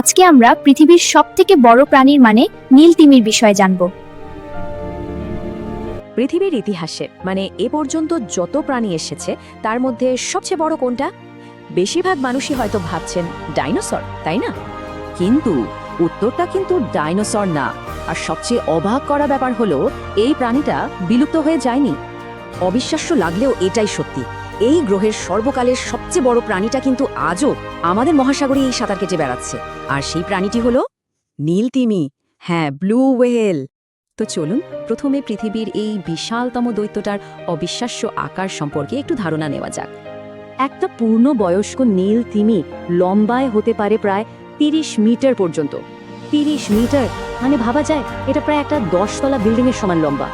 আজকে আমরা পৃথিবীর সবথেকে বড় প্রাণীর মানে নীল তিমির বিষয়ে জানব। পৃথিবীর ইতিহাসে এ পর্যন্ত যত প্রাণী এসেছে তার মধ্যে সবচেয়ে বড় কোনটা? বেশিরভাগ মানুষই হয়তো ভাবছেন ডাইনোসর, তাই না? কিন্তু উত্তরটা কিন্তু ডাইনোসর না। আর সবচেয়ে অবাক করা ব্যাপার হলো এই প্রাণীটা বিলুপ্ত হয়ে যায়নি। অবিশ্বাস্য লাগলেও এটাই সত্যি। এই গ্রহের সর্বকালের সবচেয়ে বড় প্রাণীটা কিন্তু আজও আমাদের মহাসাগরে এই সাঁতার কেটে বেড়াচ্ছে। আর সেই প্রাণীটি হলো নীল তিমি। হ্যাঁ, ব্লু ওয়েল। তো চলুন প্রথমে পৃথিবীর এই বিশালতম দৈত্যটার অবিশ্বাস্য আকার সম্পর্কে একটু ধারণা নেওয়া যাক। একটা পূর্ণবয়স্ক নীল তিমি লম্বায় হতে পারে প্রায় ৩০ মিটার পর্যন্ত। ৩০ মিটার ভাবা যায় এটা প্রায় একটা ১০ তলা বিল্ডিংয়ের সমান লম্বা।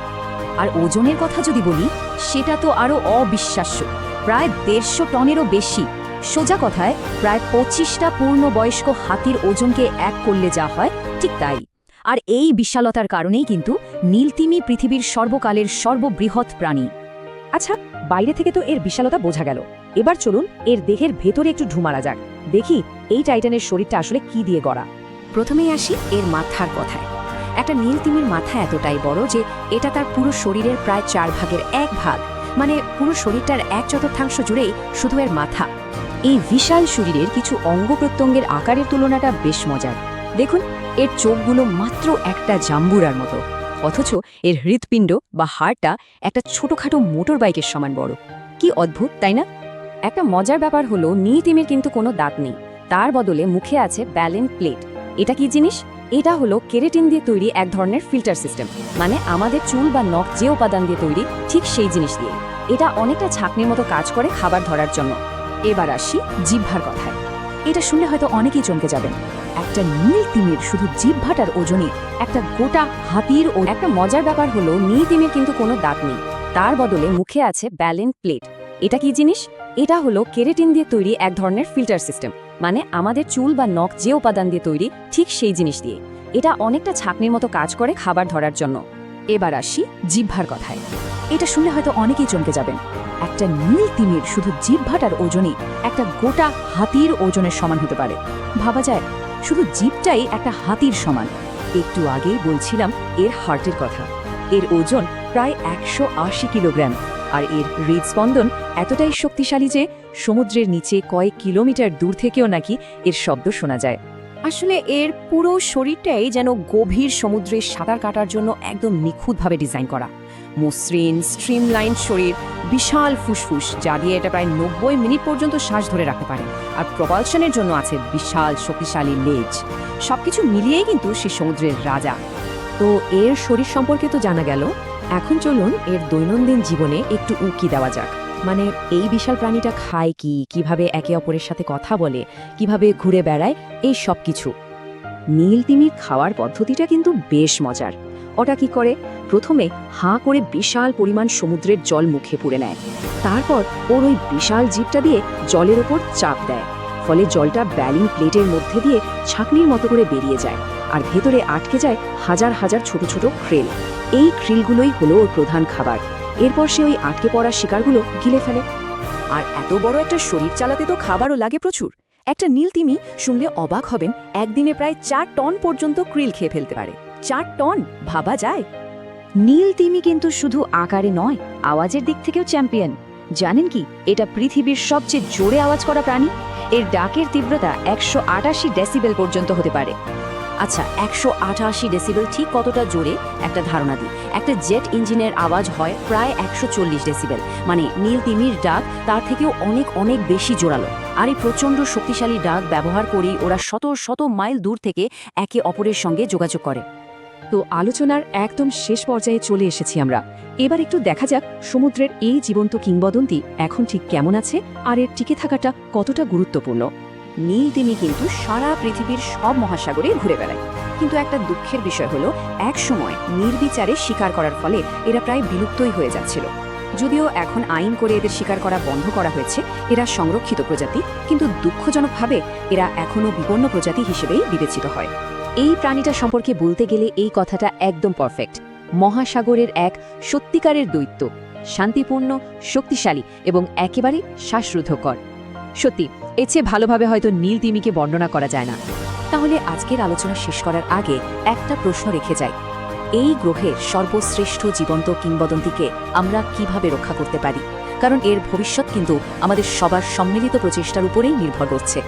আর ওজনের কথা যদি বলি, সেটা তো আরও অবিশ্বাস্য, প্রায় ১৫০ টনেরও বেশি। সোজা কথায় প্রায় ২৫টা পূর্ণবয়স্ক হাতির ওজনকে এক করলে যা হয় ঠিক তাই। আর এই বিশালতার কারণেই কিন্তু নীলতিমি পৃথিবীর সর্বকালের সর্ববৃহৎ প্রাণী। আচ্ছা, বাইরে থেকে তো এর বিশালতা বোঝা গেল। এবার চলুন এর দেহের ভেতরে একটু ঢু মারা যাক, দেখি এই টাইটানের শরীরটা আসলে কি দিয়ে গড়া। প্রথমেই আসি এর মাথার কথায়। একটা নীলতিমির মাথা এতটাই বড় যে এটা তার পুরো শরীরের প্রায় 1/4 ভাগ, পুরো শরীরটার 1/4 জুড়েই শুধু এর মাথা। এই বিশাল শরীরের কিছু অঙ্গ প্রত্যঙ্গের আকারের তুলনাটা বেশ মজার। দেখুন, এর চোখগুলো মাত্র একটা জাম্বুরার মতো, অথচ এর হৃৎপিণ্ড বা হাড়টা একটা ছোটখাটো মোটর বাইকের সমান বড়। কি অদ্ভুত, তাই না? একটা মজার ব্যাপার হলো নীলতিমির কিন্তু কোনো দাঁত নেই, তার বদলে মুখে আছে ব্যালেন্স প্লেট। এটা কি জিনিস? এটা হলো কেরাটিন দিয়ে তৈরি এক ধরনের ফিল্টার সিস্টেম, আমাদের চুল বা নখ যে উপাদান দিয়ে তৈরি ঠিক সেই জিনিস দিয়ে। এটা অনেকটা ছাঁকনির মতো কাজ করে খাবার ধরার জন্য। এবার আসি জিহ্বার কথায়। এটা শুনলে হয়তো অনেকেই চমকে যাবেন। একটা নীলতিমির শুধু জিহ্বাটার ওজনই একটা গোটা হাতির। ও একটা মজার ব্যাপার হলো নীলতিমির কিন্তু কোনো দাঁত নেই, তার বদলে মুখে আছে ব্যালেন্স প্লেট। এটা কি জিনিস? এটা হলো কেরাটিন দিয়ে তৈরি এক ধরনের ফিল্টার সিস্টেম, আমাদের চুল বা নখ যে উপাদান দিয়ে তৈরি ঠিক সেই জিনিস দিয়ে। এটা অনেকটা ছাঁকনির মতো কাজ করে খাবার ধরার জন্য। এবার আসি জিহ্বার কথায়। এটা শুনলে হয়তো অনেকেই চমকে যাবেন। একটা নীলতিমির শুধু জিহ্বাটার ওজনই একটা গোটা হাতির ওজনের সমান হতে পারে। ভাবা যায়, শুধু জিভটাই একটা হাতির সমান। একটু আগেই বলছিলাম এর হার্টের কথা। এর ওজন প্রায় ১৮০ কিলোগ্রাম। আর এর হৃদস্পন্দন এতটাই শক্তিশালী যে সমুদ্রের নিচে কয়েক কিলোমিটার দূর থেকেও নাকি এর শব্দ শোনা যায়। আসলে এর পুরো শরীরটাই যেন গভীর সমুদ্রে সাঁতার কাটার জন্য একদম নিখুঁতভাবে ডিজাইন করা। মসৃণ স্ট্রিমলাইন শরীর, বিশাল ফুসফুস যা দিয়ে এটা প্রায় ৯০ মিনিট পর্যন্ত শ্বাস ধরে রাখতে পারে। আর প্রপালশনের জন্য আছে বিশাল শক্তিশালী লেজ। সবকিছু মিলিয়েই কিন্তু সে সমুদ্রের রাজা। তো এর শরীর সম্পর্কে তো জানা গেল, এখন চলুন এর দৈনন্দিন জীবনে একটু উঁকি দেওয়া যাক। এই বিশাল প্রাণীটা খায় কি, কিভাবে একে অপরের সাথে কথা বলে, কিভাবে ঘুরে বেড়ায়, এই সব কিছু। নীলতিমির খাওয়ার পদ্ধতিটা কিন্তু বেশ মজার। ওটা কি করে? প্রথমে হাঁ করে বিশাল পরিমাণ সমুদ্রের জল মুখে পুরে নেয়। তারপর ওর ওই বিশাল জিভটা দিয়ে জলের ওপর চাপ দেয়, ফলে জলটা ব্যালিং প্লেটের মধ্যে দিয়ে ছাঁকনির মতো করে বেরিয়ে যায়। আর ভেতরে আটকে যায় হাজার হাজার ছোট ছোট ক্রিল। এই ক্রিলগুলোই হলো ওর প্রধান খাবার। এরপর সে ওই আটকে পড়া শিকারগুলো গিলে ফেলে। আর এত বড় একটা শরীর চালাতে তো খাবারও লাগে প্রচুর। একটা নীলতিমি শুনলে অবাক হবেন, একদিনে প্রায় ৪ টন পর্যন্ত ক্রিল খেয়ে ফেলতে পারে। ৪ টন, ভাবা যায়? নীলতিমি কিন্তু শুধু আকারে নয়, আওয়াজের দিক থেকেও চ্যাম্পিয়ন। জানেন কি, এটা পৃথিবীর সবচেয়ে জোরে আওয়াজ করা প্রাণী। এর ডাকের তীব্রতা ১৮৮ ডেসিবেল পর্যন্ত হতে পারে। আচ্ছা, ১৮৮ ডেসিবেল ঠিক কতটা জোরে একটা ধারণা দিই। একটা জেট ইঞ্জিনের আওয়াজ হয় প্রায় ১৪০ ডেসিবেল। নীলতিমির ডাক তার থেকেও অনেক অনেক বেশি জোরালো। আর এই প্রচণ্ড শক্তিশালী ডাক ব্যবহার করেই ওরা শত শত মাইল দূর থেকে একে অপরের সঙ্গে যোগাযোগ করে। তো আলোচনার একদম শেষ পর্যায়ে চলে এসেছি আমরা। এবার একটু দেখা যাক সমুদ্রের এই জীবন্ত কিংবদন্তি এখন ঠিক কেমন আছে আর এর টিকে থাকাটা কতটা গুরুত্বপূর্ণ। নীলতিমি কিন্তু সারা পৃথিবীর সব মহাসাগরে ঘুরে বেড়ায়, কিন্তু একটা দুঃখের বিষয় হলো একসময় নির্বিচারে শিকার করার ফলে এরা প্রায় বিলুপ্তই হয়ে যাচ্ছিল। যদিও এখন আইন করে এদের শিকার করা বন্ধ করা হয়েছে, এরা সংরক্ষিত প্রজাতি, কিন্তু দুঃখজনকভাবে এরা এখনও বিপন্ন প্রজাতি হিসেবেই বিবেচিত হয়। এই প্রাণীটা সম্পর্কে বলতে গেলে এই কথাটা একদম পারফেক্ট। মহাসাগরের এক সত্যিকারের দৈত্য, শান্তিপূর্ণ, শক্তিশালী এবং একেবারে শ্বাসরুদ্ধকর। সত্যি, এর চেয়ে ভালোভাবে হয়তো নীলতিমিকে বর্ণনা করা যায় না। তাহলে আজকের আলোচনা শেষ করার আগে একটা প্রশ্ন রেখে যাই, এই গ্রহের সর্বশ্রেষ্ঠ জীবন্ত কিংবদন্তিকে আমরা কিভাবে রক্ষা করতে পারি? কারণ এর ভবিষ্যৎ কিন্তু আমাদের সবার সম্মিলিত প্রচেষ্টার উপরেই নির্ভর করছে।